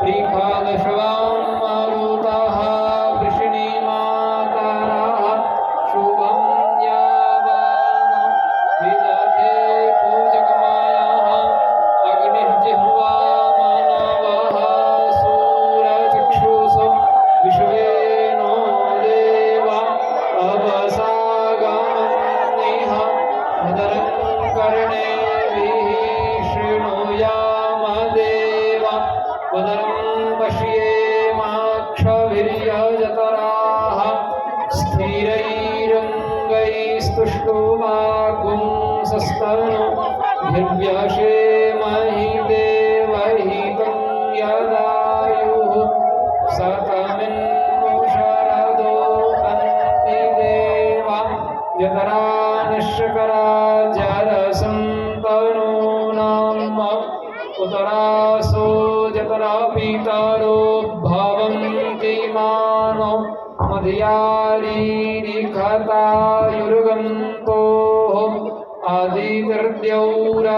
प्रीखादशवां मारुतः वृषिणीमातरः शुभं यावानो विदधे पूजकमायः अग्निः जिह्वा मानवः सूरचक्षुषो विश्वेनो देवा अवसागमन्निह भद्रं कर्णेभिः शृणुयाम देवा भद्रं पश्येमाक्षभिर्यजतराः स्थिरैरङ्गैस्तुष्टुवागुंसस्तनो भिर्व्यशेमहि देवहितं यदायुः सतमिन्नु शरदो अन्तिदेवा जतरा निश्चकरा जरसन्तनो नाम उतरासो जतरा पीतरो भवन्ति मानो मध्यारीरिखतायुर्गन्तोः आदिर्द्यौरा